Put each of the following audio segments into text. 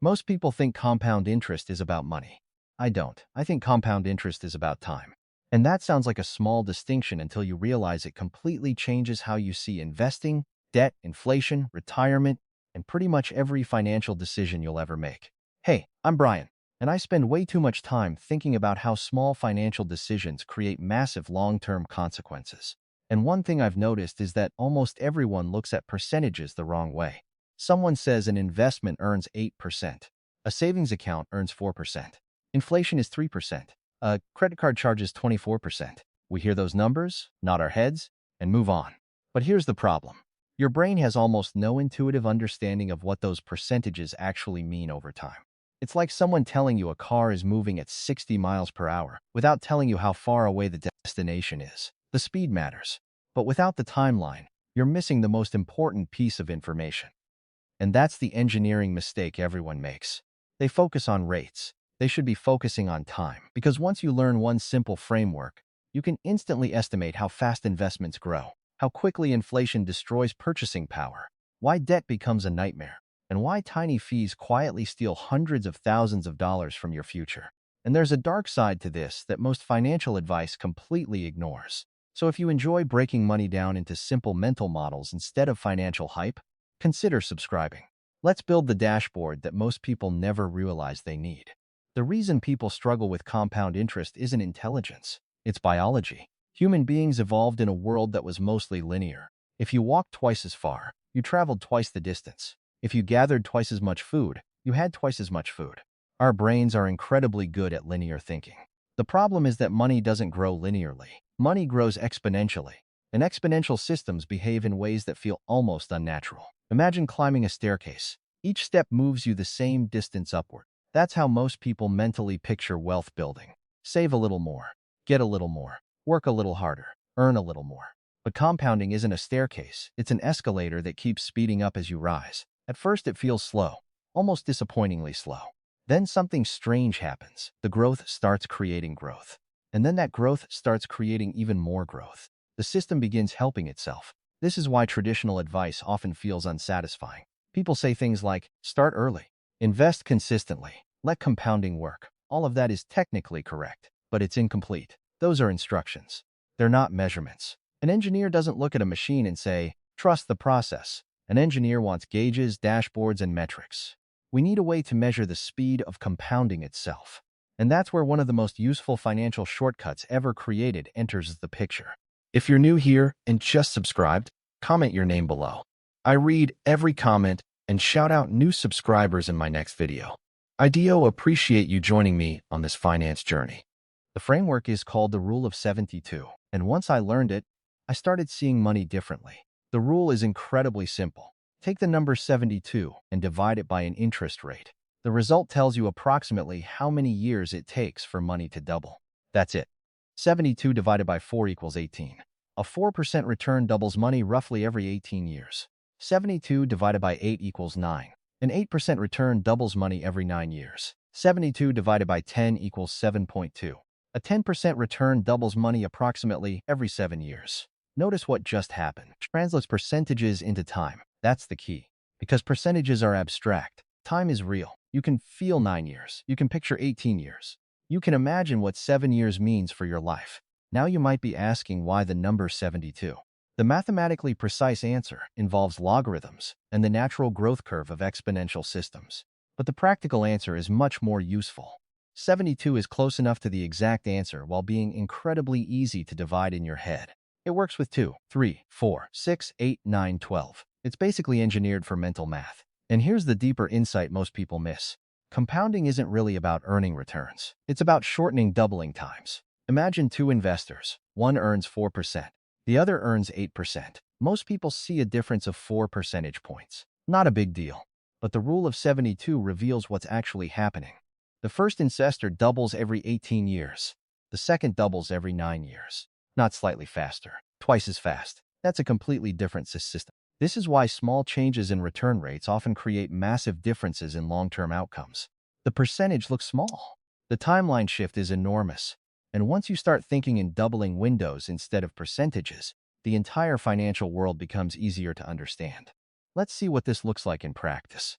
Most people think compound interest is about money. I don't. I think compound interest is about time. And that sounds like a small distinction until you realize it completely changes how you see investing, debt, inflation, retirement, and pretty much every financial decision you'll ever make. Hey, I'm Brian, and I spend way too much time thinking about how small financial decisions create massive long-term consequences. And one thing I've noticed is that almost everyone looks at percentages the wrong way. Someone says an investment earns 8%. A savings account earns 4%. Inflation is 3%. A credit card charges 24%. We hear those numbers, nod our heads, and move on. But here's the problem. Your brain has almost no intuitive understanding of what those percentages actually mean over time. It's like someone telling you a car is moving at 60 miles per hour without telling you how far away the destination is. The speed matters. But without the timeline, you're missing the most important piece of information. And that's the engineering mistake everyone makes. They focus on rates. They should be focusing on time, because once you learn one simple framework, you can instantly estimate how fast investments grow, how quickly inflation destroys purchasing power, why debt becomes a nightmare, and why tiny fees quietly steal hundreds of thousands of dollars from your future. And there's a dark side to this that most financial advice completely ignores. So if you enjoy breaking money down into simple mental models instead of financial hype, consider subscribing. Let's build the dashboard that most people never realize they need. The reason people struggle with compound interest isn't intelligence, it's biology. Human beings evolved in a world that was mostly linear. If you walked twice as far, you traveled twice the distance. If you gathered twice as much food, you had twice as much food. Our brains are incredibly good at linear thinking. The problem is that money doesn't grow linearly. Money grows exponentially, and exponential systems behave in ways that feel almost unnatural. Imagine climbing a staircase. Each step moves you the same distance upward. That's how most people mentally picture wealth building. Save a little more, get a little more, work a little harder, earn a little more. But compounding isn't a staircase, it's an escalator that keeps speeding up as you rise. At first it feels slow, almost disappointingly slow. Then something strange happens. The growth starts creating growth. And then that growth starts creating even more growth. The system begins helping itself. This is why traditional advice often feels unsatisfying. People say things like, start early, invest consistently, let compounding work. All of that is technically correct, but it's incomplete. Those are instructions. They're not measurements. An engineer doesn't look at a machine and say, trust the process. An engineer wants gauges, dashboards, and metrics. We need a way to measure the speed of compounding itself. And that's where one of the most useful financial shortcuts ever created enters the picture. If you're new here and just subscribed, comment your name below. I read every comment and shout out new subscribers in my next video. I do appreciate you joining me on this finance journey. The framework is called the Rule of 72, and once I learned it, I started seeing money differently. The rule is incredibly simple. Take the number 72 and divide it by an interest rate. The result tells you approximately how many years it takes for money to double. That's it. 72 divided by 4 equals 18. A 4% return doubles money roughly every 18 years. 72 divided by 8 equals 9. An 8% return doubles money every 9 years. 72 divided by 10 equals 7.2. A 10% return doubles money approximately every 7 years. Notice what just happened. Translates percentages into time. That's the key. Because percentages are abstract. Time is real. You can feel 9 years. You can picture 18 years. You can imagine what 7 years means for your life. Now you might be asking why the number 72. The mathematically precise answer involves logarithms and the natural growth curve of exponential systems. But the practical answer is much more useful. 72 is close enough to the exact answer while being incredibly easy to divide in your head. It works with 2, 3, 4, 6, 8, 9, 12. It's basically engineered for mental math. And here's the deeper insight most people miss. Compounding isn't really about earning returns. It's about shortening doubling times. Imagine two investors. One earns 4%. The other earns 8%. Most people see a difference of 4 percentage points. Not a big deal. But the rule of 72 reveals what's actually happening. The first investor doubles every 18 years. The second doubles every 9 years. Not slightly faster. Twice as fast. That's a completely different system. This is why small changes in return rates often create massive differences in long-term outcomes. The percentage looks small. The timeline shift is enormous. And once you start thinking in doubling windows instead of percentages, the entire financial world becomes easier to understand. Let's see what this looks like in practice.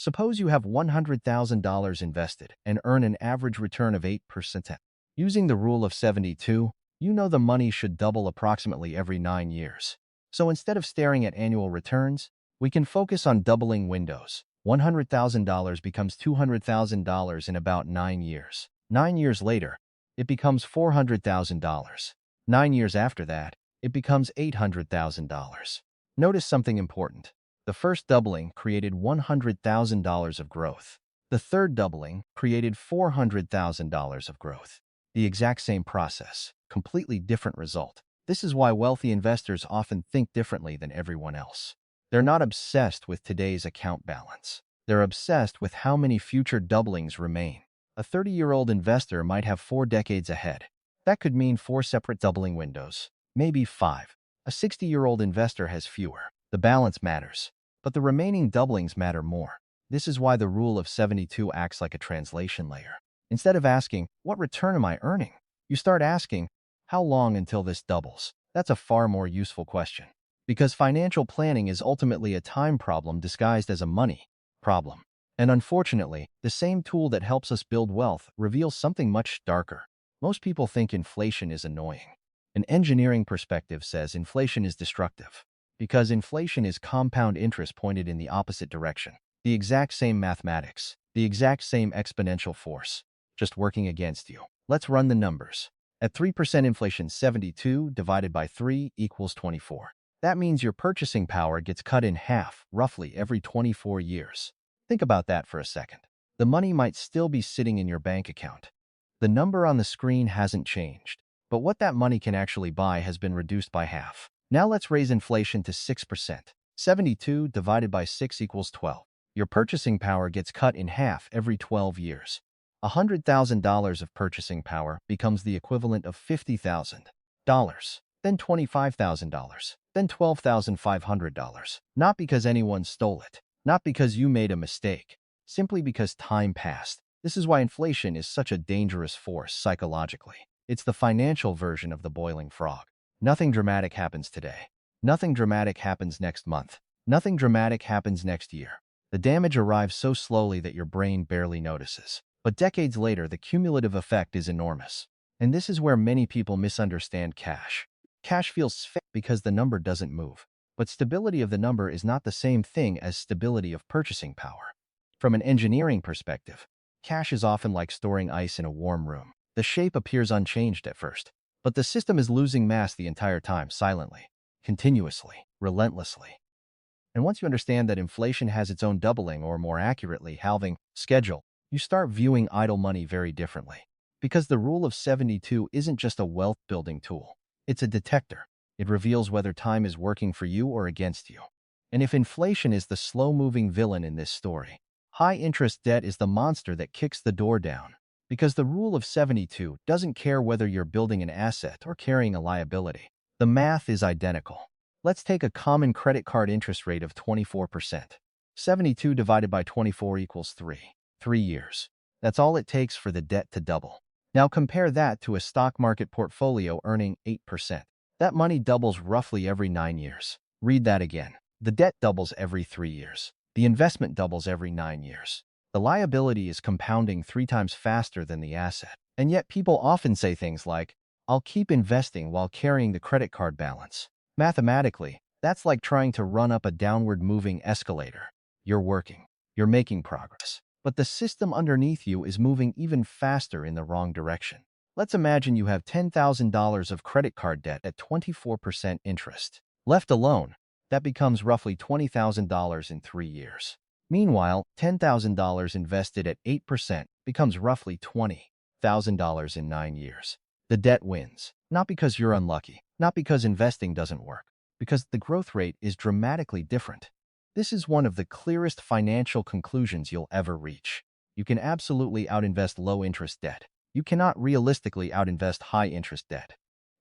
Suppose you have $100,000 invested and earn an average return of 8%. Using the rule of 72, you know the money should double approximately every 9 years. So instead of staring at annual returns, we can focus on doubling windows. $100,000 becomes $200,000 in about 9 years. 9 years later, it becomes $400,000. 9 years after that, it becomes $800,000. Notice something important. The first doubling created $100,000 of growth. The third doubling created $400,000 of growth. The exact same process, completely different result. This is why wealthy investors often think differently than everyone else. They're not obsessed with today's account balance. They're obsessed with how many future doublings remain. A 30-year-old investor might have 4 decades ahead. That could mean 4 separate doubling windows, maybe 5. A 60-year-old investor has fewer. The balance matters, but the remaining doublings matter more. This is why the rule of 72 acts like a translation layer. Instead of asking, "What return am I earning?" you start asking, "How long until this doubles?" That's a far more useful question. Because financial planning is ultimately a time problem disguised as a money problem. And unfortunately, the same tool that helps us build wealth reveals something much darker. Most people think inflation is annoying. An engineering perspective says inflation is destructive. Because inflation is compound interest pointed in the opposite direction. The exact same mathematics, the exact same exponential force, just working against you. Let's run the numbers. At 3% inflation, 72 divided by 3 equals 24. That means your purchasing power gets cut in half, roughly every 24 years. Think about that for a second. The money might still be sitting in your bank account. The number on the screen hasn't changed, but what that money can actually buy has been reduced by half. Now let's raise inflation to 6%. 72 divided by 6 equals 12. Your purchasing power gets cut in half every 12 years. $100,000 of purchasing power becomes the equivalent of $50,000, then $25,000, then $12,500. Not because anyone stole it, not because you made a mistake, simply because time passed. This is why inflation is such a dangerous force psychologically. It's the financial version of the boiling frog. Nothing dramatic happens today. Nothing dramatic happens next month. Nothing dramatic happens next year. The damage arrives so slowly that your brain barely notices. But decades later, the cumulative effect is enormous. And this is where many people misunderstand cash. Cash feels fake because the number doesn't move. But stability of the number is not the same thing as stability of purchasing power. From an engineering perspective, cash is often like storing ice in a warm room. The shape appears unchanged at first, but the system is losing mass the entire time, silently, continuously, relentlessly. And once you understand that inflation has its own doubling, or more accurately, halving, schedule, you start viewing idle money very differently. Because the rule of 72 isn't just a wealth-building tool. It's a detector. It reveals whether time is working for you or against you. And if inflation is the slow-moving villain in this story, high-interest debt is the monster that kicks the door down. Because the rule of 72 doesn't care whether you're building an asset or carrying a liability. The math is identical. Let's take a common credit card interest rate of 24%. 72 divided by 24 equals 3. 3 years. That's all it takes for the debt to double. Now compare that to a stock market portfolio earning 8%. That money doubles roughly every 9 years. Read that again. The debt doubles every 3 years. The investment doubles every 9 years. The liability is compounding 3 times faster than the asset. And yet people often say things like, "I'll keep investing while carrying the credit card balance." Mathematically, that's like trying to run up a downward moving escalator. You're working. You're making progress. But the system underneath you is moving even faster in the wrong direction. Let's imagine you have $10,000 of credit card debt at 24% interest. Left alone, that becomes roughly $20,000 in 3 years. Meanwhile, $10,000 invested at 8% becomes roughly $20,000 in 9 years. The debt wins, not because you're unlucky, not because investing doesn't work, because the growth rate is dramatically different. This is one of the clearest financial conclusions you'll ever reach. You can absolutely outinvest low-interest debt. You cannot realistically outinvest high-interest debt.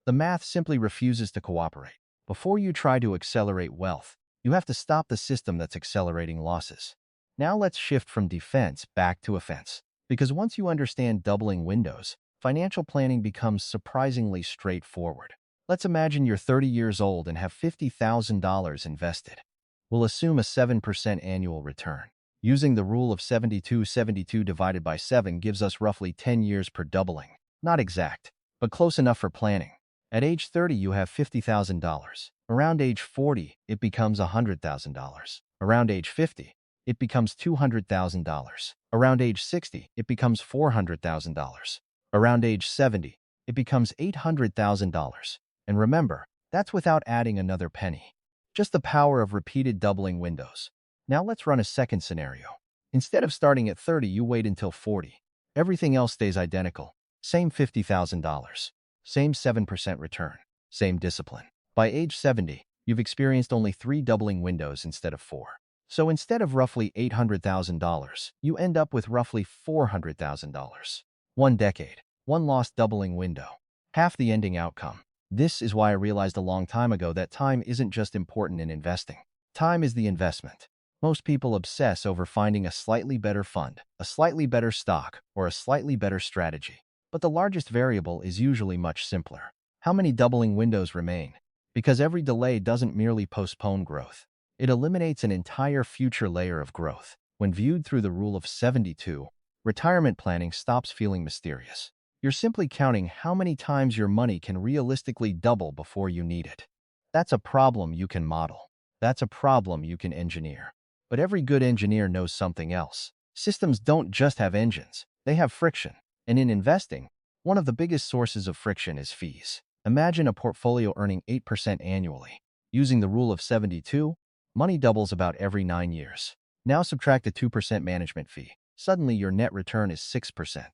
The math simply refuses to cooperate. Before you try to accelerate wealth, you have to stop the system that's accelerating losses. Now let's shift from defense back to offense. Because once you understand doubling windows, financial planning becomes surprisingly straightforward. Let's imagine you're 30 years old and have $50,000 invested. We'll assume a 7% annual return. Using the rule of 72, 72 divided by 7 gives us roughly 10 years per doubling. Not exact, but close enough for planning. At age 30, you have $50,000. Around age 40, it becomes $100,000. Around age 50, it becomes $200,000. Around age 60, it becomes $400,000. Around age 70, it becomes $800,000. And remember, that's without adding another penny. Just the power of repeated doubling windows. Now let's run a second scenario. Instead of starting at 30, you wait until 40. Everything else stays identical. Same $50,000. Same 7% return. Same discipline. By age 70, you've experienced only 3 doubling windows instead of 4. So instead of roughly $800,000, you end up with roughly $400,000. 1 decade. 1 lost doubling window. Half the ending outcome. This is why I realized a long time ago that time isn't just important in investing. Time is the investment. Most people obsess over finding a slightly better fund, a slightly better stock, or a slightly better strategy. But the largest variable is usually much simpler. How many doubling windows remain? Because every delay doesn't merely postpone growth. It eliminates an entire future layer of growth. When viewed through the rule of 72, retirement planning stops feeling mysterious. You're simply counting how many times your money can realistically double before you need it. That's a problem you can model. That's a problem you can engineer. But every good engineer knows something else. Systems don't just have engines, they have friction. And in investing, one of the biggest sources of friction is fees. Imagine a portfolio earning 8% annually. Using the rule of 72, money doubles about every 9 years. Now subtract a 2% management fee. Suddenly your net return is 6%.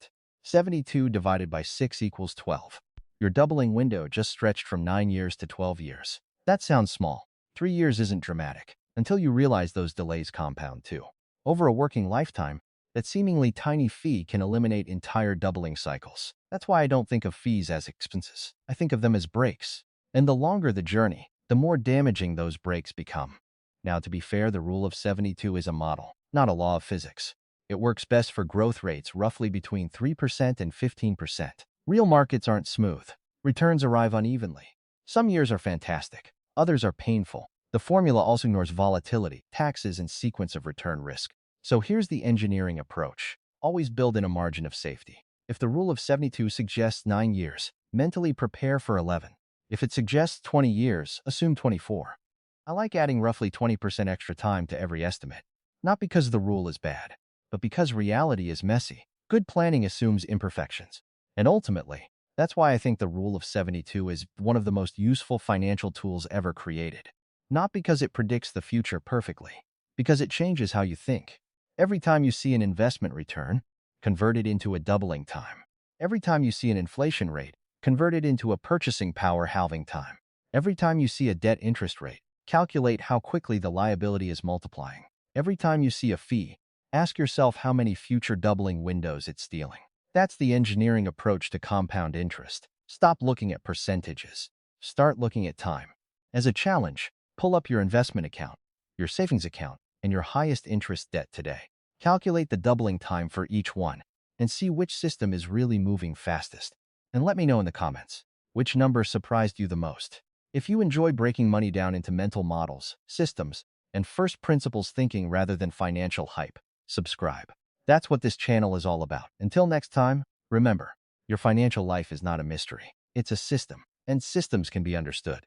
72 divided by 6 equals 12. Your doubling window just stretched from 9 years to 12 years. That sounds small. 3 years isn't dramatic, until you realize those delays compound too. Over a working lifetime, that seemingly tiny fee can eliminate entire doubling cycles. That's why I don't think of fees as expenses. I think of them as breaks. And the longer the journey, the more damaging those breaks become. Now, to be fair, the rule of 72 is a model, not a law of physics. It works best for growth rates roughly between 3% and 15%. Real markets aren't smooth. Returns arrive unevenly. Some years are fantastic. Others are painful. The formula also ignores volatility, taxes, and sequence of return risk. So here's the engineering approach. Always build in a margin of safety. If the rule of 72 suggests 9 years, mentally prepare for 11. If it suggests 20 years, assume 24. I like adding roughly 20% extra time to every estimate. Not because the rule is bad, but because reality is messy. Good planning assumes imperfections. And ultimately, that's why I think the rule of 72 is one of the most useful financial tools ever created. Not because it predicts the future perfectly, because it changes how you think. Every time you see an investment return, convert it into a doubling time. Every time you see an inflation rate, convert it into a purchasing power halving time. Every time you see a debt interest rate, calculate how quickly the liability is multiplying. Every time you see a fee, ask yourself how many future doubling windows it's stealing. That's the engineering approach to compound interest. Stop looking at percentages. Start looking at time. As a challenge, pull up your investment account, your savings account, and your highest interest debt today. Calculate the doubling time for each one and see which system is really moving fastest. And let me know in the comments, which number surprised you the most. If you enjoy breaking money down into mental models, systems, and first principles thinking rather than financial hype, subscribe. That's what this channel is all about. Until next time, remember, your financial life is not a mystery. It's a system, and systems can be understood.